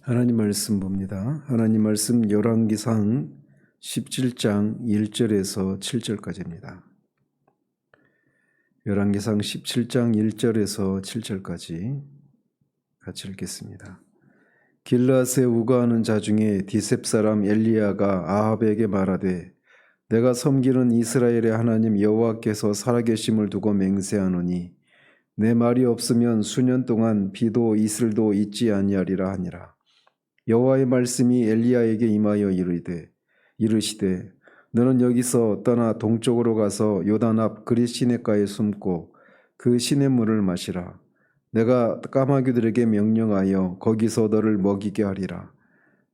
하나님 말씀 봅니다. 하나님 말씀 열왕기상 17장 1절에서 7절까지입니다. 열왕기상 17장 1절에서 7절까지 같이 읽겠습니다. 길르앗에 우거하는 자 중에 디셉 사람 엘리야가 아합에게 말하되 내가 섬기는 이스라엘의 하나님 여호와께서 살아계심을 두고 맹세하노니 내 말이 없으면 수년 동안 비도 이슬도 있지 아니하리라 하니라. 여호와의 말씀이 엘리야에게 임하여 이르시되 너는 여기서 떠나 동쪽으로 가서 요단 앞 그릿 시내가에 숨고 그 시냇물을 마시라. 내가 까마귀들에게 명령하여 거기서 너를 먹이게 하리라.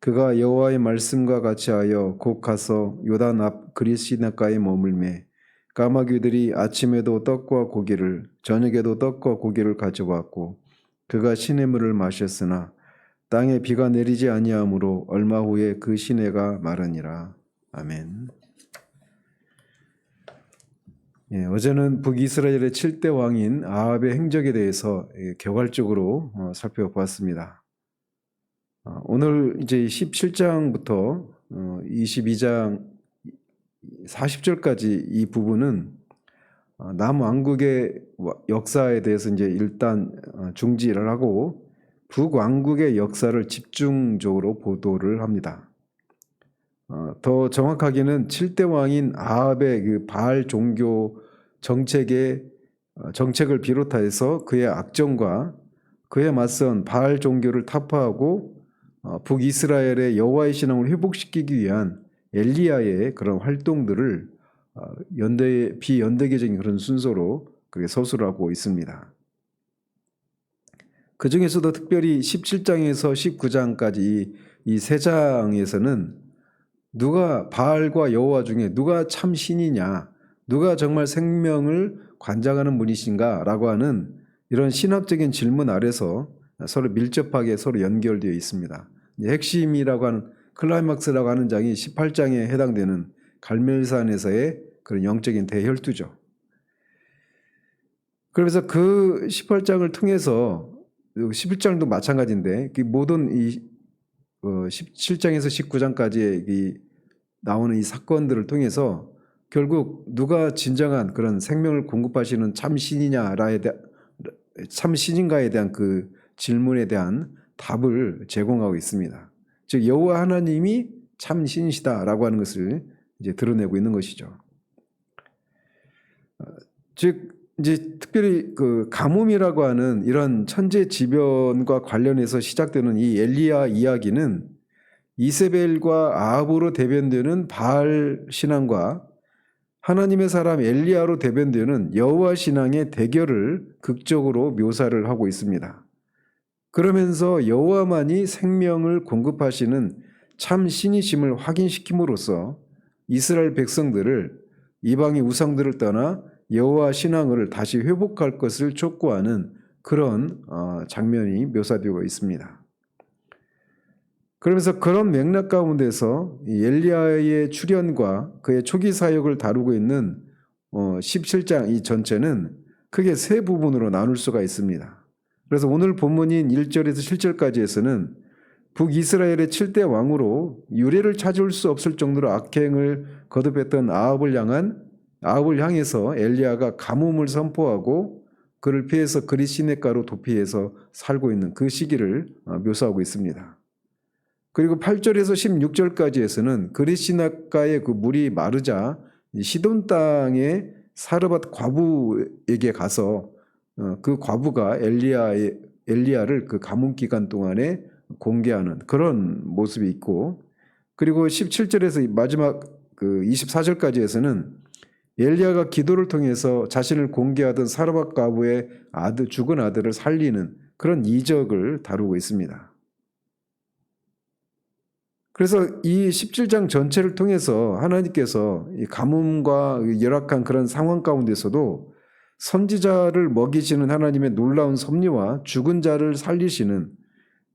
그가 여호와의 말씀과 같이 하여 곧 가서 요단 앞 그릿 시내가에 머물매 까마귀들이 아침에도 떡과 고기를 저녁에도 떡과 고기를 가져왔고 그가 시냇물을 마셨으나 땅에 비가 내리지 아니하므로 얼마 후에 그 시내가 마르니라. 아멘. 어제는 북이스라엘의 7대 왕인 아합의 행적에 대해서 개괄적으로 살펴보았습니다. 오늘 이제 17장부터 22장 40절까지 이 부분은 남왕국의 역사에 대해서 이제 일단 중지를 하고 북왕국의 역사를 집중적으로 보도를 합니다. 더 정확하게는 7대 왕인 아합의 그 바알 종교 정책을 비롯해서 그의 악정과 그에 맞선 바알 종교를 타파하고 북이스라엘의 여호와의 신앙을 회복시키기 위한 엘리야의 그런 활동들을 비연대계적인 그런 순서로 그렇게 서술하고 있습니다. 그 중에서도 특별히 17장에서 19장까지 이 세 장에서는 누가 바알과 여호와 중에 누가 참 신이냐, 누가 정말 생명을 관장하는 분이신가 라고 하는 이런 신학적인 질문 아래서 서로 밀접하게 서로 연결되어 있습니다. 핵심이라고 하는 클라이막스라고 하는 장이 18장에 해당되는 갈멜산에서의 그런 영적인 대혈투죠. 그래서 그 18장을 통해서 11장도 마찬가지인데 모든 이 17장에서 19장까지 나오는 이 사건들을 통해서 결국 누가 진정한 그런 생명을 공급하시는 참신인가에 대한 그 질문에 대한 답을 제공하고 있습니다. 즉 여호와 하나님이 참신이시다라고 하는 것을 이제 드러내고 있는 것이죠. 즉 이제 특별히 그 가뭄이라고 하는 이런 천재지변과 관련해서 시작되는 이 엘리야 이야기는 이세벨과 아합으로 대변되는 바알 신앙과 하나님의 사람 엘리야로 대변되는 여호와 신앙의 대결을 극적으로 묘사를 하고 있습니다. 그러면서 여호와만이 생명을 공급하시는 참 신이심을 확인시킴으로써 이스라엘 백성들을 이방의 우상들을 떠나 여호와 신앙을 다시 회복할 것을 촉구하는 그런 장면이 묘사되고 있습니다. 그러면서 그런 맥락 가운데서 엘리야의 출현과 그의 초기 사역을 다루고 있는 17장 이 전체는 크게 세 부분으로 나눌 수가 있습니다. 그래서 오늘 본문인 1절에서 7절까지에서는 북이스라엘의 7대 왕으로 유례를 찾을 수 없을 정도로 악행을 거듭했던 아합을 향해서 엘리야가 가뭄을 선포하고 그를 피해서 그릿 시냇가로 도피해서 살고 있는 그 시기를 묘사하고 있습니다. 그리고 8절에서 16절까지에서는 그릿 시냇가의 그 물이 마르자 시돈 땅의 사르밧 과부에게 가서 그 과부가 엘리야를 그 가뭄 기간 동안에 공개하는 그런 모습이 있고, 그리고 17절에서 마지막 그 24절까지에서는 엘리야가 기도를 통해서 자신을 공개하던 사르밧 과부의 죽은 아들을 살리는 그런 이적을 다루고 있습니다. 그래서 이 17장 전체를 통해서 하나님께서 이 가뭄과 열악한 그런 상황 가운데서도 선지자를 먹이시는 하나님의 놀라운 섭리와 죽은 자를 살리시는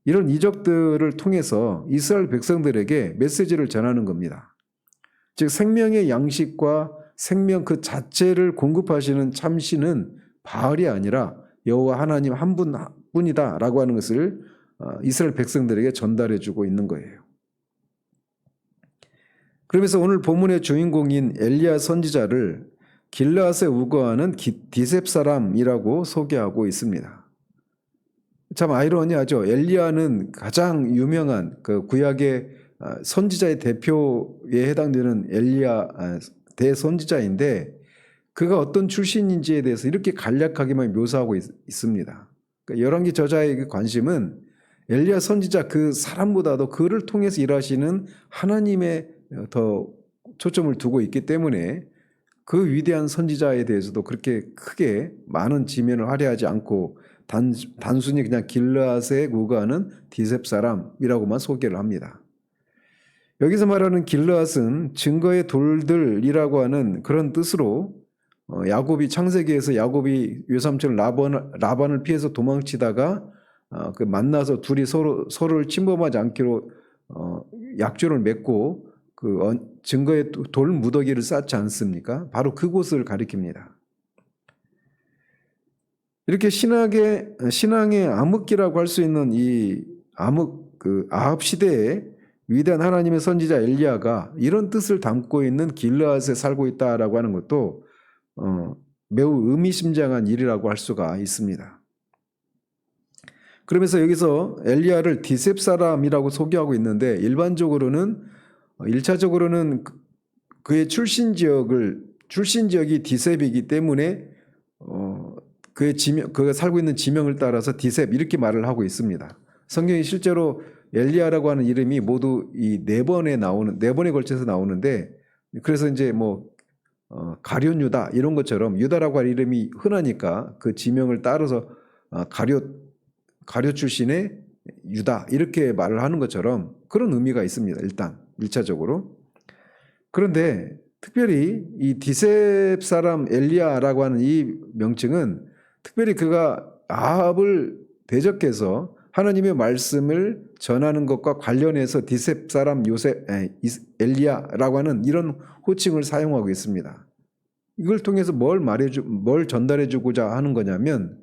이런 이적들을 통해서 이스라엘 백성들에게 메시지를 전하는 겁니다. 즉 생명의 양식과 생명 그 자체를 공급하시는 참신은 바알이 아니라 여호와 하나님 한 분뿐이다라고 하는 것을 이스라엘 백성들에게 전달해주고 있는 거예요. 그러면서 오늘 본문의 주인공인 엘리야 선지자를 길르앗에 우거하는 디셉 사람이라고 소개하고 있습니다. 참 아이러니하죠. 엘리야는 가장 유명한 그 구약의 선지자의 대표에 해당되는 엘리야 대선지자인데 그가 어떤 출신인지에 대해서 이렇게 간략하게만 묘사하고 있습니다. 그러니까 열왕기 저자의 그 관심은 엘리야 선지자 그 사람보다도 그를 통해서 일하시는 하나님에 더 초점을 두고 있기 때문에 그 위대한 선지자에 대해서도 그렇게 크게 많은 지면을 할애하지 않고 단순히 그냥 길르앗에 우거하는 디셉 사람이라고만 소개를 합니다. 여기서 말하는 길르앗은 증거의 돌들이라고 하는 그런 뜻으로 야곱이 창세기에서 야곱이 외삼촌 라반을 피해서 도망치다가 그 만나서 둘이 서로를 침범하지 않기로 약조를 맺고 그 증거의 돌 무더기를 쌓지 않습니까? 바로 그곳을 가리킵니다. 이렇게 신앙의 암흑기라고 할 수 있는 이 아합 시대에 위대한 하나님의 선지자 엘리야가 이런 뜻을 담고 있는 길르앗에 살고 있다라고 하는 것도 매우 의미심장한 일이라고 할 수가 있습니다. 그러면서 여기서 엘리야를 디셉 사람이라고 소개하고 있는데 일반적으로는 1차적으로는 그의 출신 지역이 디셉이기 때문에 그가 살고 있는 지명을 따라서 디셉 이렇게 말을 하고 있습니다. 성경이 실제로 엘리야라고 하는 이름이 모두 이 4번에 걸쳐서 나오는데 그래서 이제 가룟 유다 이런 것처럼 유다라고 하는 이름이 흔하니까 그 지명을 따라서 가룟 출신의 유다 이렇게 말을 하는 것처럼 그런 의미가 있습니다. 일단 1차적으로. 그런데 특별히 이 디셉 사람 엘리야라고 하는 이 명칭은 특별히 그가 아합을 대적해서 하나님의 말씀을 전하는 것과 관련해서 디셉 사람 엘리야라고 하는 이런 호칭을 사용하고 있습니다. 이걸 통해서 뭘 전달해 주고자 하는 거냐면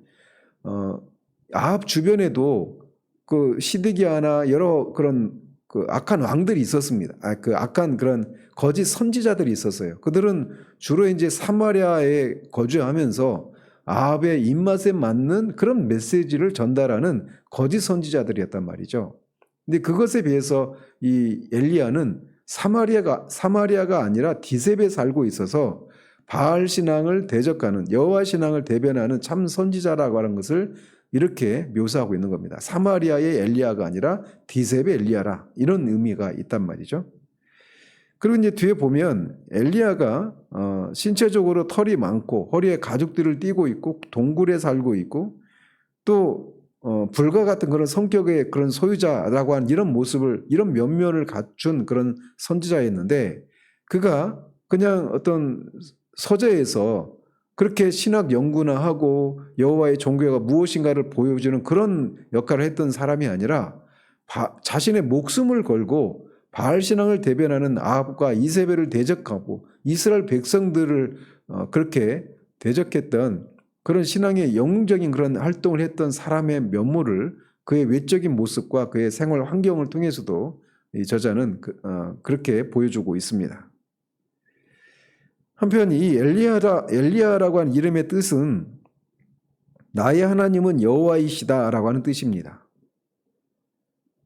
아합 주변에도 그 시드기야나 여러 그런 그 악한 왕들이 있었습니다. 그 악한 그런 거짓 선지자들이 있었어요. 그들은 주로 이제 사마리아에 거주하면서 아합의 입맛에 맞는 그런 메시지를 전달하는 거짓 선지자들이었단 말이죠. 근데 그것에 비해서 이 엘리야는 사마리아가 아니라 디셉에 살고 있어서 바알 신앙을 대적하는 여호와 신앙을 대변하는 참 선지자라고 하는 것을 이렇게 묘사하고 있는 겁니다. 사마리아의 엘리야가 아니라 디셉의 엘리야라 이런 의미가 있단 말이죠. 그리고 이제 뒤에 보면 엘리야가 신체적으로 털이 많고 허리에 가죽들을 띠고 있고 동굴에 살고 있고 또 불과 같은 그런 성격의 그런 소유자라고 하는 이런 모습을 이런 면면을 갖춘 그런 선지자였는데 그가 그냥 어떤 서재에서 그렇게 신학 연구나 하고 여호와의 종교가 무엇인가를 보여주는 그런 역할을 했던 사람이 아니라 자신의 목숨을 걸고 바알 신앙을 대변하는 아합과 이세벨을 대적하고 이스라엘 백성들을 그렇게 대적했던 그런 신앙의 영웅적인 그런 활동을 했던 사람의 면모를 그의 외적인 모습과 그의 생활 환경을 통해서도 이 저자는 그렇게 보여주고 있습니다. 한편 이 엘리야라고 하는 이름의 뜻은 나의 하나님은 여호와이시다라고 하는 뜻입니다.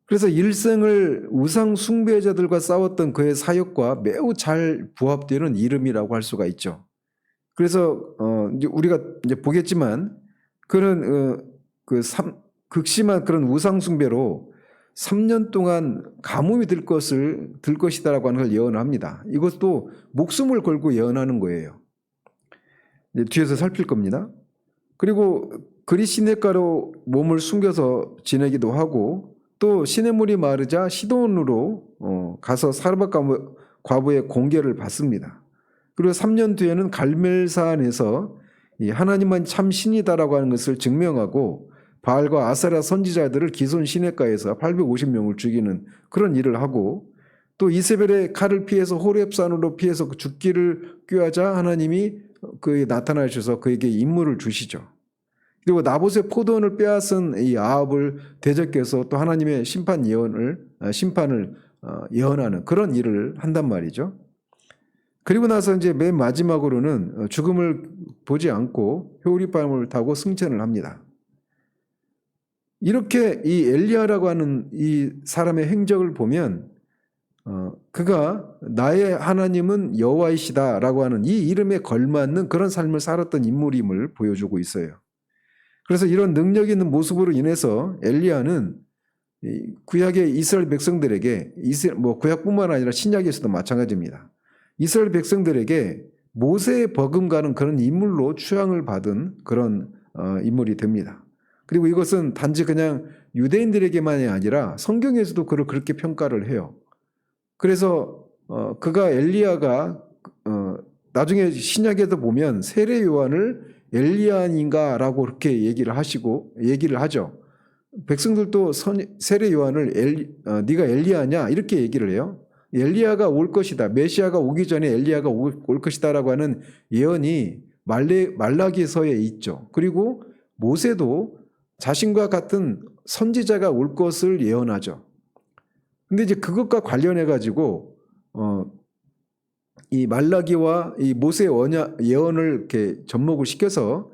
그래서 일생을 우상 숭배자들과 싸웠던 그의 사역과 매우 잘 부합되는 이름이라고 할 수가 있죠. 그래서 이제 우리가 이제 보겠지만 그런 극심한 그런 우상 숭배로 3년 동안 가뭄이 들 것이다라고 하는 걸 예언합니다. 이것도 목숨을 걸고 예언하는 거예요. 이제 뒤에서 살필 겁니다. 그리고 그리 시냇가로 몸을 숨겨서 지내기도 하고 또 시냇물이 마르자 시돈으로 가서 사르밧 과부의 공개를 받습니다. 그리고 3년 뒤에는 갈멜산에서 하나님만 참 신이다라고 하는 것을 증명하고 바알과 아세라 선지자들을 기손 시냇가에서 850명을 죽이는 그런 일을 하고 또 이세벨의 칼을 피해서 호렙산으로 피해서 죽기를 꾀하자 하나님이 그에 나타나셔서 그에게 임무를 주시죠. 그리고 나봇의 포도원을 빼앗은 이 아합을 대적해서 또 하나님의 심판을 예언하는 그런 일을 한단 말이죠. 그리고 나서 이제 맨 마지막으로는 죽음을 보지 않고 회오리바람을 타고 승천을 합니다. 이렇게 이 엘리야라고 하는 이 사람의 행적을 보면 그가 나의 하나님은 여호와이시다라고 하는 이 이름에 걸맞는 그런 삶을 살았던 인물임을 보여주고 있어요. 그래서 이런 능력 있는 모습으로 인해서 엘리야는 구약의 이스라엘 백성들에게 구약뿐만 아니라 신약에서도 마찬가지입니다. 이스라엘 백성들에게 모세의 버금가는 그런 인물로 추앙을 받은 그런 인물이 됩니다. 그리고 이것은 단지 그냥 유대인들에게만이 아니라 성경에서도 그를 그렇게 평가를 해요. 그래서 그가 엘리야가 나중에 신약에도 보면 세례 요한을 엘리야인가라고 그렇게 얘기를 하죠. 백성들도 세례 요한을 네가 엘리야냐 이렇게 얘기를 해요. 엘리야가 올 것이다. 메시아가 오기 전에 엘리야가 올 것이다라고 하는 예언이 말라기서에 있죠. 그리고 모세도 자신과 같은 선지자가 올 것을 예언하죠. 근데 이제 그것과 관련해 가지고 이 말라기와 이 모세 예언을 이렇게 접목을 시켜서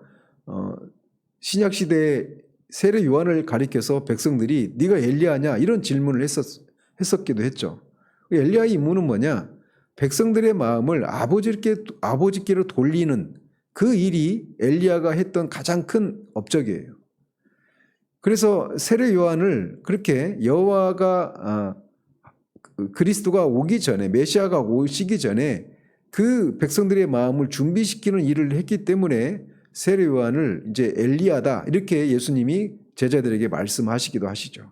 신약 시대에 세례 요한을 가리켜서 백성들이 네가 엘리야냐 이런 질문을 했었기도 했죠. 엘리야의 임무는 뭐냐? 백성들의 마음을 아버지께로 돌리는 그 일이 엘리야가 했던 가장 큰 업적이에요. 그래서 세례 요한을 그렇게 여호와가 그리스도가 오기 전에 메시아가 오시기 전에 그 백성들의 마음을 준비시키는 일을 했기 때문에 세례 요한을 이제 엘리야다 이렇게 예수님이 제자들에게 말씀하시기도 하시죠.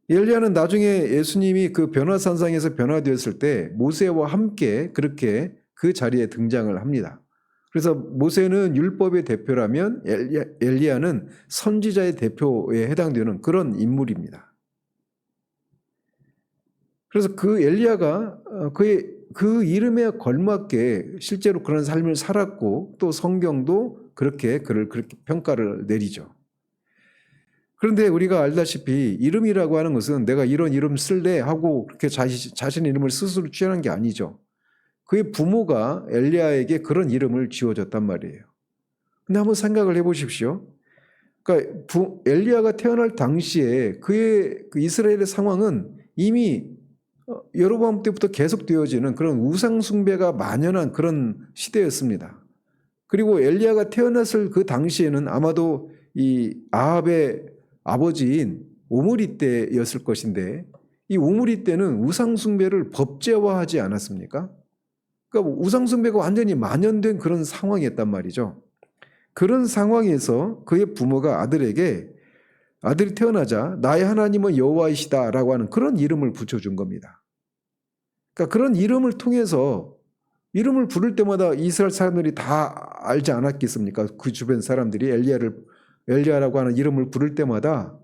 엘리야는 나중에 예수님이 그 변화산상에서 변화되었을 때 모세와 함께 그렇게 그 자리에 등장을 합니다. 그래서 모세는 율법의 대표라면 엘리야는 선지자의 대표에 해당되는 그런 인물입니다. 그래서 그 엘리야가 그 이름에 걸맞게 실제로 그런 삶을 살았고 또 성경도 그렇게 그를 그렇게 평가를 내리죠. 그런데 우리가 알다시피 이름이라고 하는 것은 내가 이런 이름 쓸래 하고 그렇게 자신의 이름을 스스로 취하는 게 아니죠. 그의 부모가 엘리야에게 그런 이름을 지어줬단 말이에요. 근데 한번 생각을 해보십시오. 그러니까 엘리야가 태어날 당시에 그의 그 이스라엘의 상황은 이미 여로보암 때부터 계속되어지는 그런 우상 숭배가 만연한 그런 시대였습니다. 그리고 엘리야가 태어났을 그 당시에는 아마도 이 아합의 아버지인 오므리 때였을 것인데 이 오므리 때는 우상 숭배를 법제화하지 않았습니까? 그러니까 우상 숭배가 완전히 만연된 그런 상황이었단 말이죠. 그런 상황에서 그의 부모가 아들이 태어나자 나의 하나님은 여호와이시다라고 하는 그런 이름을 붙여준 겁니다. 그러니까 그런 이름을 통해서 이름을 부를 때마다 이스라엘 사람들이 다 알지 않았겠습니까? 그 주변 사람들이 엘리야라고 하는 이름을 부를 때마다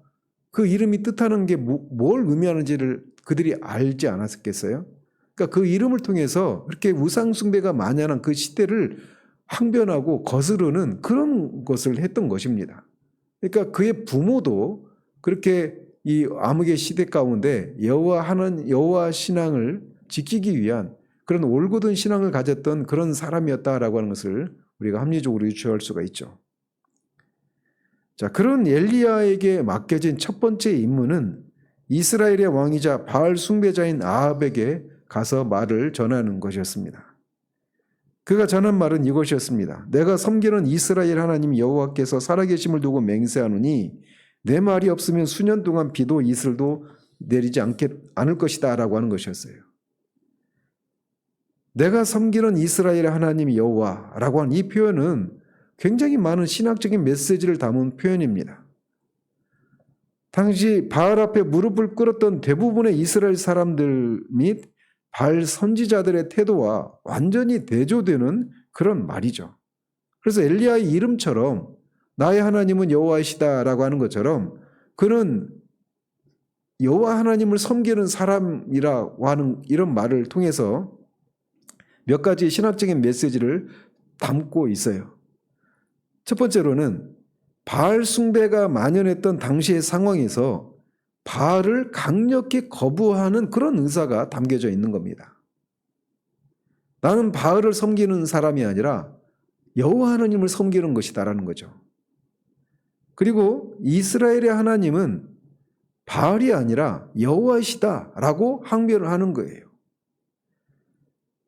그 이름이 뜻하는 게 뭘 의미하는지를 그들이 알지 않았겠어요? 그러니까 그 이름을 통해서 그렇게 우상 숭배가 만연한 그 시대를 항변하고 거스르는 그런 것을 했던 것입니다. 그러니까 그의 부모도 그렇게 이 암흑의 시대 가운데 여호와 신앙을 지키기 위한 그런 올곧은 신앙을 가졌던 그런 사람이었다라고 하는 것을 우리가 합리적으로 유추할 수가 있죠. 자, 그런 엘리야에게 맡겨진 첫 번째 임무는 이스라엘의 왕이자 바알 숭배자인 아합에게 가서 말을 전하는 것이었습니다. 그가 전한 말은 이것이었습니다. 내가 섬기는 이스라엘 하나님 여호와께서 살아계심을 두고 맹세하노니 내 말이 없으면 수년 동안 비도 이슬도 내리지 않을 것이다 라고 하는 것이었어요. 내가 섬기는 이스라엘 하나님 여호와라고 하는 이 표현은 굉장히 많은 신학적인 메시지를 담은 표현입니다. 당시 바알 앞에 무릎을 꿇었던 대부분의 이스라엘 사람들 및 바알 선지자들의 태도와 완전히 대조되는 그런 말이죠. 그래서 엘리야의 이름처럼 나의 하나님은 여호와이시다라고 하는 것처럼 그는 여호와 하나님을 섬기는 사람이라고 하는 이런 말을 통해서 몇 가지 신학적인 메시지를 담고 있어요. 첫 번째로는 바알 숭배가 만연했던 당시의 상황에서 바알을 강력히 거부하는 그런 의사가 담겨져 있는 겁니다. 나는 바알을 섬기는 사람이 아니라 여호와 하나님을 섬기는 것이다라는 거죠. 그리고 이스라엘의 하나님은 바알이 아니라 여호와이시다라고 항변을 하는 거예요.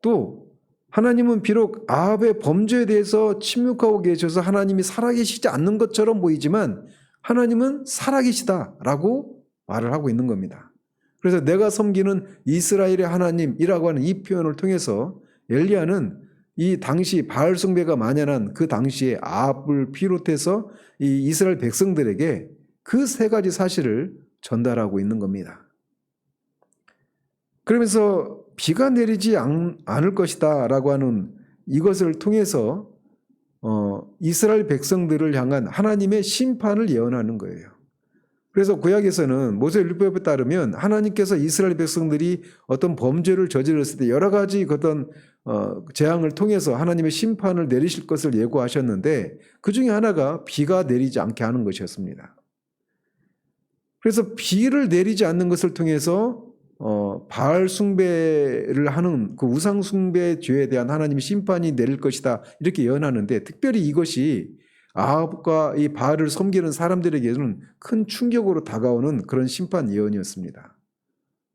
또 하나님은 비록 아합의 범죄에 대해서 침묵하고 계셔서 하나님이 살아계시지 않는 것처럼 보이지만 하나님은 살아계시다라고 말을 하고 있는 겁니다. 그래서 내가 섬기는 이스라엘의 하나님이라고 하는 이 표현을 통해서 엘리야는 이 당시 바알 숭배가 만연한 그 당시에 아합을 비롯해서 이 이스라엘 백성들에게 그 세 가지 사실을 전달하고 있는 겁니다. 그러면서 비가 내리지 않을 것이다 라고 하는 이것을 통해서 이스라엘 백성들을 향한 하나님의 심판을 예언하는 거예요. 그래서 구약에서는 모세율법에 따르면 하나님께서 이스라엘 백성들이 어떤 범죄를 저질렀을 때 여러 가지 어떤 재앙을 통해서 하나님의 심판을 내리실 것을 예고하셨는데 그 중에 하나가 비가 내리지 않게 하는 것이었습니다. 그래서 비를 내리지 않는 것을 통해서 바알 숭배를 하는 그 우상 숭배 죄에 대한 하나님의 심판이 내릴 것이다 이렇게 예언하는데 특별히 이것이 아합과 이 바알을 섬기는 사람들에게는 큰 충격으로 다가오는 그런 심판 예언이었습니다.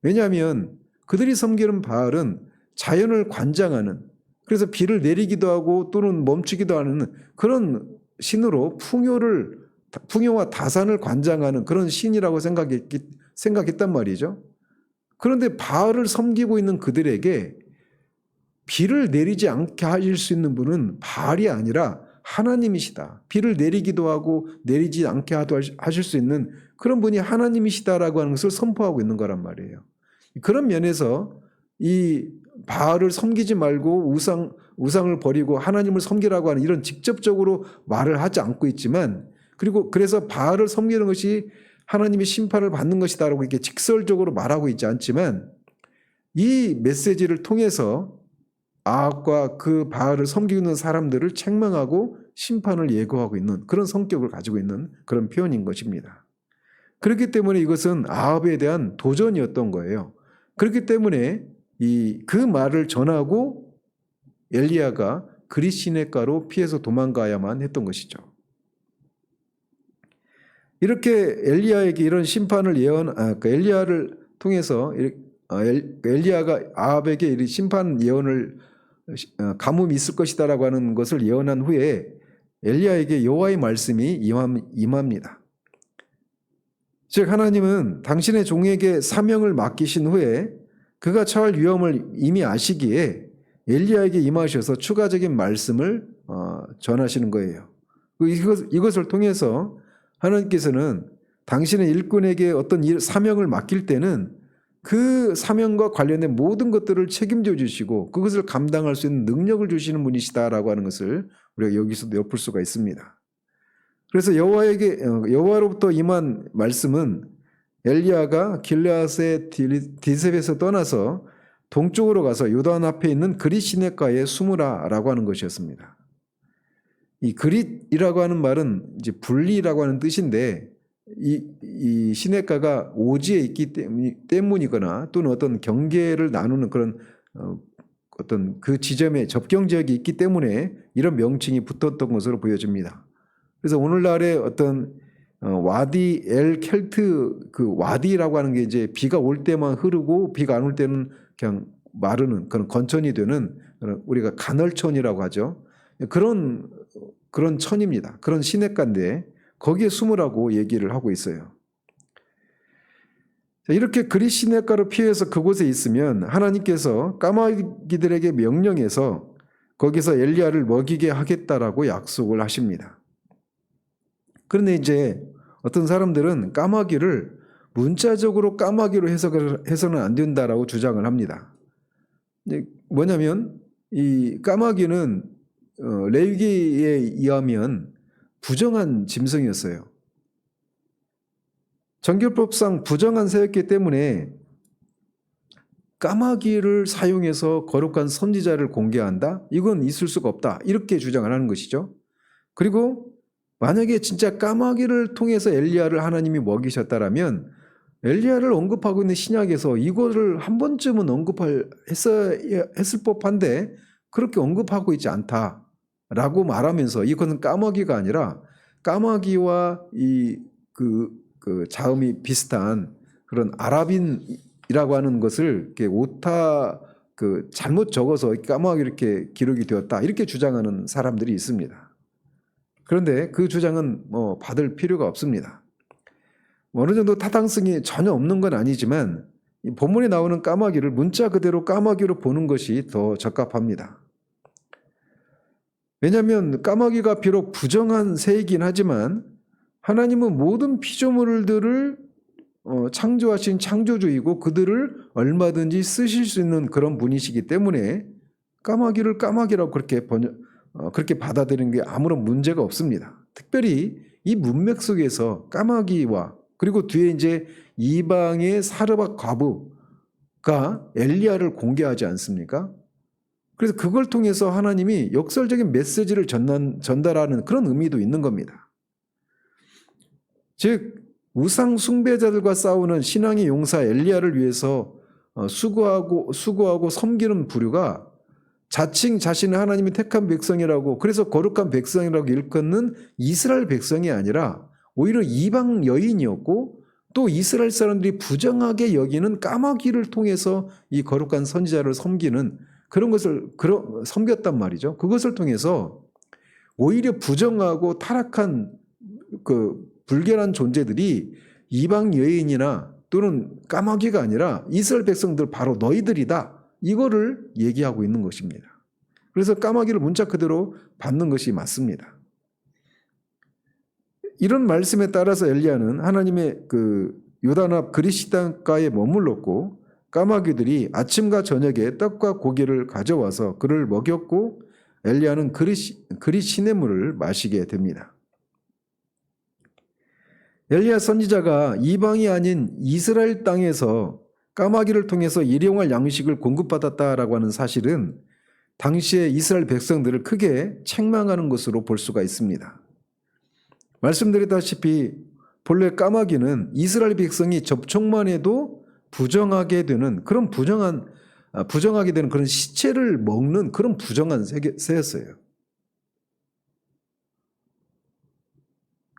왜냐하면 그들이 섬기는 바알은 자연을 관장하는, 그래서 비를 내리기도 하고 또는 멈추기도 하는 그런 신으로 풍요와 다산을 관장하는 그런 신이라고 생각했단 말이죠. 그런데 바알을 섬기고 있는 그들에게 비를 내리지 않게 하실 수 있는 분은 바알이 아니라 하나님이시다. 비를 내리기도 하고 내리지 않게 하실 수 있는 그런 분이 하나님이시다라고 하는 것을 선포하고 있는 거란 말이에요. 그런 면에서 이 바알을 섬기지 말고 우상을 버리고 하나님을 섬기라고 하는 이런 직접적으로 말을 하지 않고 있지만, 그리고 그래서 바알을 섬기는 것이 하나님의 심판을 받는 것이다라고 이렇게 직설적으로 말하고 있지 않지만, 이 메시지를 통해서 아합과 그 바알을 섬기고 있는 사람들을 책망하고 심판을 예고하고 있는 그런 성격을 가지고 있는 그런 표현인 것입니다. 그렇기 때문에 이것은 아합에 대한 도전이었던 거예요. 그렇기 때문에 그 말을 전하고 엘리야가 그릿 시냇가로 피해서 도망가야만 했던 것이죠. 이렇게 엘리야에게 이런 심판을 엘리야를 통해서 엘리야가 아합에게 이 심판 예언을 가뭄이 있을 것이다라고 하는 것을 예언한 후에 엘리야에게 여호와의 말씀이 임합니다. 즉 하나님은 당신의 종에게 사명을 맡기신 후에 그가 처할 위험을 이미 아시기에 엘리야에게 임하셔서 추가적인 말씀을 전하시는 거예요. 이것을 통해서 하나님께서는 당신의 일꾼에게 어떤 사명을 맡길 때는 그 사명과 관련된 모든 것들을 책임져 주시고 그것을 감당할 수 있는 능력을 주시는 분이시다라고 하는 것을 우리가 여기서도 엿볼 수가 있습니다. 그래서 여호와로부터 임한 말씀은 엘리야가 길르앗의 디셉에서 떠나서 동쪽으로 가서 요단 앞에 있는 그릿 시냇가에 숨으라라고 하는 것이었습니다. 이 그릿이라고 하는 말은 이제 분리라고 하는 뜻인데 이 시냇가가 오지에 있기 때문이거나 또는 어떤 경계를 나누는 그런 어떤 그 지점에 접경 지역이 있기 때문에 이런 명칭이 붙었던 것으로 보여집니다. 그래서 오늘날의 어떤 와디 엘 켈트 그 와디라고 하는 게 이제 비가 올 때만 흐르고 비가 안 올 때는 그냥 마르는 그런 건천이 되는 우리가 간헐천이라고 하죠. 그런 천입니다. 그런 시냇가인데 거기에 숨으라고 얘기를 하고 있어요. 이렇게 그릿 시냇가로 피해서 그곳에 있으면 하나님께서 까마귀들에게 명령해서 거기서 엘리야를 먹이게 하겠다라고 약속을 하십니다. 그런데 이제 어떤 사람들은 까마귀를 문자적으로 까마귀로 해서는 안 된다라고 주장을 합니다. 뭐냐면 이 까마귀는 레위기에 의하면 부정한 짐승이었어요. 정결법상 부정한 새였기 때문에 까마귀를 사용해서 거룩한 선지자를 공개한다? 이건 있을 수가 없다. 이렇게 주장을 하는 것이죠. 그리고 만약에 진짜 까마귀를 통해서 엘리야를 하나님이 먹이셨다라면 엘리야를 언급하고 있는 신약에서 이거를 한 번쯤은 했을 법한데 그렇게 언급하고 있지 않다라고 말하면서 이것은 까마귀가 아니라 까마귀와 그 자음이 비슷한 그런 아랍인이라고 하는 것을 이렇게 오타 잘못 적어서 까마귀 이렇게 기록이 되었다 이렇게 주장하는 사람들이 있습니다. 그런데 그 주장은 받을 필요가 없습니다. 어느 정도 타당성이 전혀 없는 건 아니지만 이 본문에 나오는 까마귀를 문자 그대로 까마귀로 보는 것이 더 적합합니다. 왜냐하면 까마귀가 비록 부정한 새이긴 하지만 하나님은 모든 피조물들을 창조하신 창조주이고 그들을 얼마든지 쓰실 수 있는 그런 분이시기 때문에 까마귀를 까마귀라고 그렇게 받아들이는 게 아무런 문제가 없습니다. 특별히 이 문맥 속에서 까마귀와 그리고 뒤에 이제 이방의 사르밧 과부가 엘리야를 공개하지 않습니까? 그래서 그걸 통해서 하나님이 역설적인 메시지를 전달하는 그런 의미도 있는 겁니다. 즉 우상 숭배자들과 싸우는 신앙의 용사 엘리야를 위해서 수고하고 섬기는 부류가 자칭 자신은 하나님이 택한 백성이라고 그래서 거룩한 백성이라고 일컫는 이스라엘 백성이 아니라 오히려 이방 여인이었고 또 이스라엘 사람들이 부정하게 여기는 까마귀를 통해서 이 거룩한 선지자를 섬기는 그런 것을 섬겼단 말이죠. 그것을 통해서 오히려 부정하고 타락한 불결한 존재들이 이방 여인이나 또는 까마귀가 아니라 이스라엘 백성들 바로 너희들이다. 이거를 얘기하고 있는 것입니다. 그래서 까마귀를 문자 그대로 받는 것이 맞습니다. 이런 말씀에 따라서 엘리야는 하나님의 요단 앞 그릿시단가에 머물렀고 까마귀들이 아침과 저녁에 떡과 고기를 가져와서 그를 먹였고 엘리야는 그릿 시냇물을 마시게 됩니다. 엘리야 선지자가 이방이 아닌 이스라엘 땅에서 까마귀를 통해서 일용할 양식을 공급받았다라고 하는 사실은 당시의 이스라엘 백성들을 크게 책망하는 것으로 볼 수가 있습니다. 말씀드렸다시피 본래 까마귀는 이스라엘 백성이 접촉만 해도 부정하게 되는 부정하게 되는 그런 시체를 먹는 그런 부정한 새였어요.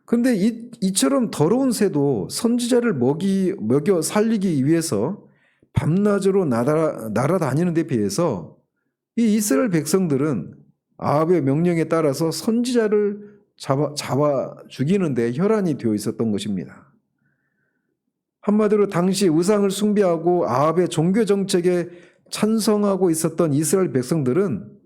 그런데 이처럼 더러운 새도 선지자를 먹여 살리기 위해서 밤낮으로 날아다니는 데 비해서 이 이스라엘 백성들은 아합의 명령에 따라서 선지자를 잡아 죽이는 데 혈안이 되어 있었던 것입니다. 한마디로 당시 우상을 숭배하고 아합의 종교 정책에 찬성하고 있었던 이스라엘 백성들은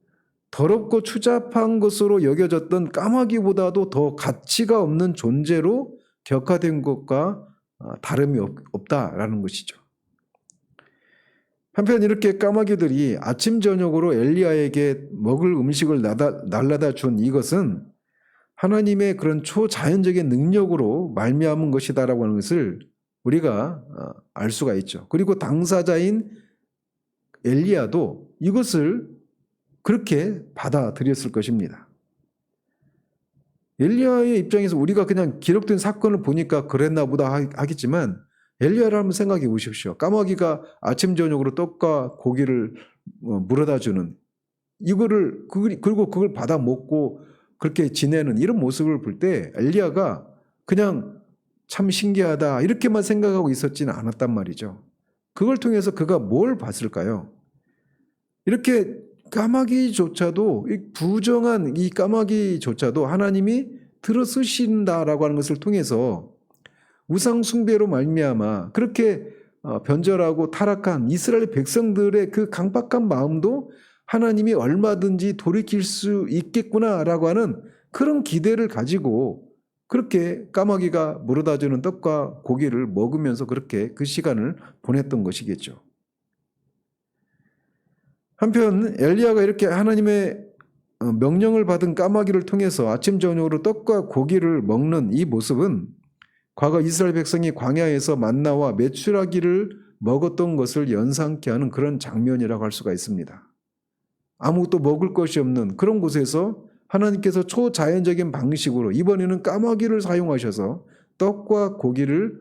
더럽고 추잡한 것으로 여겨졌던 까마귀보다도 더 가치가 없는 존재로 격화된 것과 다름이 없다라는 것이죠. 한편 이렇게 까마귀들이 아침 저녁으로 엘리야에게 먹을 음식을 날라다 준 이것은 하나님의 그런 초자연적인 능력으로 말미암은 것이다라고 하는 것을 우리가 알 수가 있죠. 그리고 당사자인 엘리야도 이것을 그렇게 받아들였을 것입니다. 엘리야의 입장에서 우리가 그냥 기록된 사건을 보니까 그랬나 보다 하겠지만 엘리야를 한번 생각해 보십시오. 까마귀가 아침 저녁으로 떡과 고기를 물어다 주는 그리고 그걸 받아 먹고 그렇게 지내는 이런 모습을 볼 때 엘리야가 그냥 참 신기하다 이렇게만 생각하고 있었지는 않았단 말이죠. 그걸 통해서 그가 뭘 봤을까요? 이렇게 까마귀조차도 부정한 이 까마귀조차도 하나님이 들어쓰신다라고 하는 것을 통해서 우상 숭배로 말미암아 그렇게 변절하고 타락한 이스라엘 백성들의 그 강박한 마음도 하나님이 얼마든지 돌이킬 수 있겠구나라고 하는 그런 기대를 가지고 그렇게 까마귀가 물어다주는 떡과 고기를 먹으면서 그렇게 그 시간을 보냈던 것이겠죠. 한편 엘리야가 이렇게 하나님의 명령을 받은 까마귀를 통해서 아침 저녁으로 떡과 고기를 먹는 이 모습은 과거 이스라엘 백성이 광야에서 만나와 메추라기를 먹었던 것을 연상케 하는 그런 장면이라고 할 수가 있습니다. 아무것도 먹을 것이 없는 그런 곳에서 하나님께서 초자연적인 방식으로 이번에는 까마귀를 사용하셔서 떡과 고기를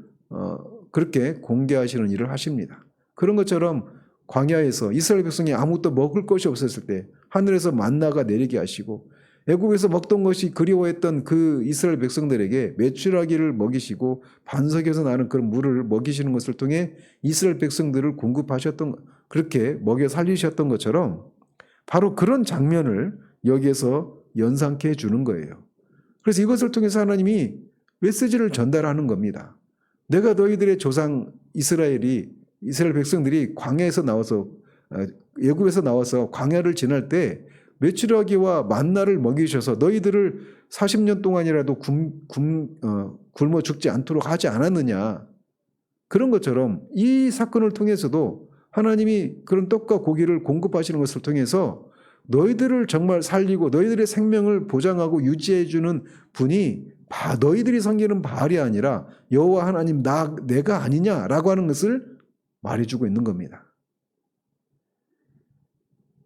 그렇게 공개하시는 일을 하십니다. 그런 것처럼 광야에서 이스라엘 백성이 아무것도 먹을 것이 없었을 때 하늘에서 만나가 내리게 하시고 애국에서 먹던 것이 그리워했던 그 이스라엘 백성들에게 메추라기를 먹이시고 반석에서 나는 그런 물을 먹이시는 것을 통해 이스라엘 백성들을 공급하셨던, 그렇게 먹여 살리셨던 것처럼 바로 그런 장면을 여기에서 연상케 해주는 거예요. 그래서 이것을 통해서 하나님이 메시지를 전달하는 겁니다. 내가 너희들의 조상 이스라엘 백성들이 광야에서 나와서 애국에서 나와서 광야를 지날 때 메추라기와 만나를 먹이셔서 너희들을 40년 동안이라도 굶어 죽지 않도록 하지 않았느냐. 그런 것처럼 이 사건을 통해서도 하나님이 그런 떡과 고기를 공급하시는 것을 통해서 너희들을 정말 살리고 너희들의 생명을 보장하고 유지해 주는 분이 너희들이 섬기는 바알이 아니라 여호와 하나님 내가 아니냐라고 하는 것을 말해주고 있는 겁니다.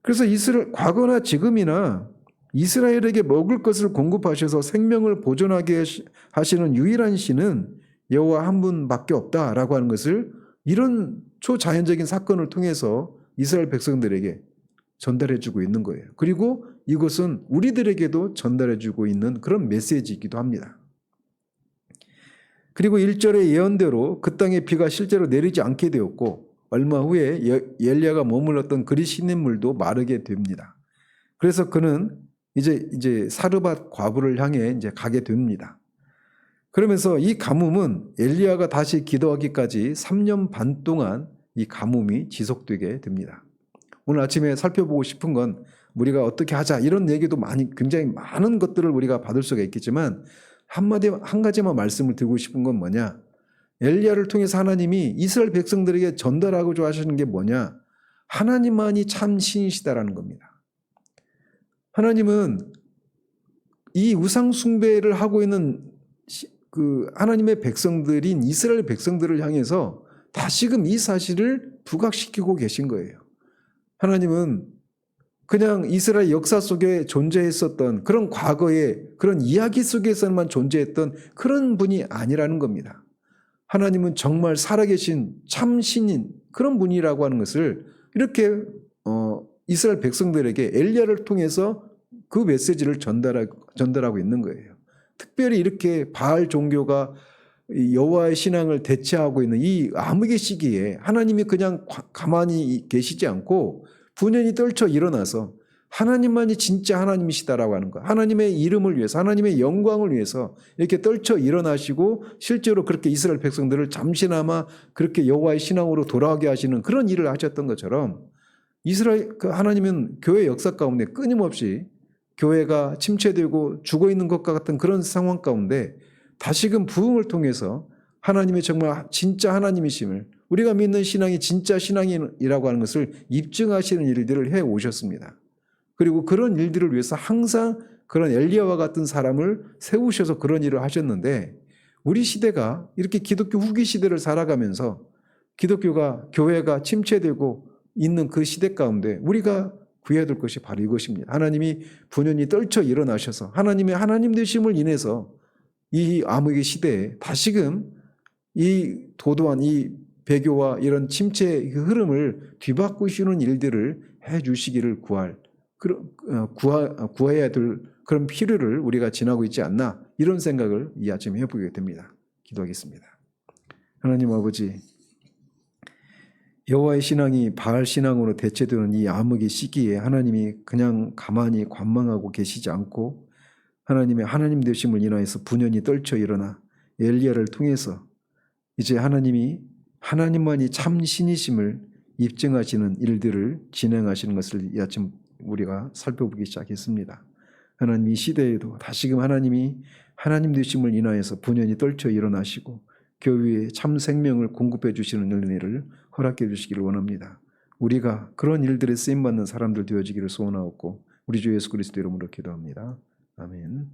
그래서 과거나 지금이나 이스라엘에게 먹을 것을 공급하셔서 생명을 보존하게 하시는 유일한 신은 여호와 한 분밖에 없다라고 하는 것을 이런 초자연적인 사건을 통해서 이스라엘 백성들에게 전달해주고 있는 거예요. 그리고 이것은 우리들에게도 전달해주고 있는 그런 메시지이기도 합니다. 그리고 1절의 예언대로 그 땅에 비가 실제로 내리지 않게 되었고 얼마 후에 엘리야가 머물렀던 그리시는 물도 마르게 됩니다. 그래서 그는 이제 사르밧 과부를 향해 이제 가게 됩니다. 그러면서 이 가뭄은 엘리야가 다시 기도하기까지 3년 반 동안 이 가뭄이 지속되게 됩니다. 오늘 아침에 살펴보고 싶은 건 우리가 어떻게 하자 이런 얘기도 굉장히 많은 것들을 우리가 받을 수가 있겠지만 한 가지만 말씀을 드리고 싶은 건 뭐냐? 엘리야를 통해서 하나님이 이스라엘 백성들에게 전달하고자 하시는 게 뭐냐? 하나님만이 참 신이시다라는 겁니다. 하나님은 이 우상 숭배를 하고 있는 그 하나님의 백성들인 이스라엘 백성들을 향해서 다시금 이 사실을 부각시키고 계신 거예요. 하나님은 그냥 이스라엘 역사 속에 존재했었던 그런 과거의 그런 이야기 속에서만 존재했던 그런 분이 아니라는 겁니다. 하나님은 정말 살아계신 참 신인 그런 분이라고 하는 것을 이렇게 이스라엘 백성들에게 엘리야를 통해서 그 메시지를 전달하고 있는 거예요. 특별히 이렇게 바알 종교가 여호와의 신앙을 대체하고 있는 이 암흑의 시기에 하나님이 그냥 가만히 계시지 않고 분연히 떨쳐 일어나서 하나님만이 진짜 하나님이시다라고 하는 것, 하나님의 이름을 위해서 하나님의 영광을 위해서 이렇게 떨쳐 일어나시고 실제로 그렇게 이스라엘 백성들을 잠시나마 그렇게 여호와의 신앙으로 돌아가게 하시는 그런 일을 하셨던 것처럼 하나님은 교회 역사 가운데 끊임없이 교회가 침체되고 죽어있는 것과 같은 그런 상황 가운데 다시금 부흥을 통해서 하나님의 정말 진짜 하나님이심을 우리가 믿는 신앙이 진짜 신앙이라고 하는 것을 입증하시는 일들을 해오셨습니다. 그리고 그런 일들을 위해서 항상 그런 엘리야와 같은 사람을 세우셔서 그런 일을 하셨는데 우리 시대가 이렇게 기독교 후기 시대를 살아가면서 교회가 침체되고 있는 그 시대 가운데 우리가 구해야 될 것이 바로 이것입니다. 하나님이 분연히 떨쳐 일어나셔서 하나님의 하나님 되심을 인해서 이 암흑의 시대에 다시금 이 도도한 이 배교와 이런 침체의 흐름을 뒤바꾸시는 일들을 해주시기를 구해야 될 그런 필요를 우리가 지나고 있지 않나 이런 생각을 이 아침에 해보게 됩니다. 기도하겠습니다. 하나님 아버지, 여호와의 신앙이 바알 신앙으로 대체되는 이 암흑의 시기에 하나님이 그냥 가만히 관망하고 계시지 않고 하나님의 하나님 되심을 인하여서 분연히 떨쳐 일어나 엘리야를 통해서 이제 하나님만이 참 신이심을 입증하시는 일들을 진행하시는 것을 이 아침 우리가 살펴보기 시작했습니다. 하나님 이 시대에도 다시금 하나님이 하나님 되심을 인하여서 분연히 떨쳐 일어나시고 교회에 참 생명을 공급해 주시는 은혜를 허락해 주시기를 원합니다. 우리가 그런 일들에 쓰임받는 사람들 되어지기를 소원하옵고 우리 주 예수 그리스도 이름으로 기도합니다. 아멘.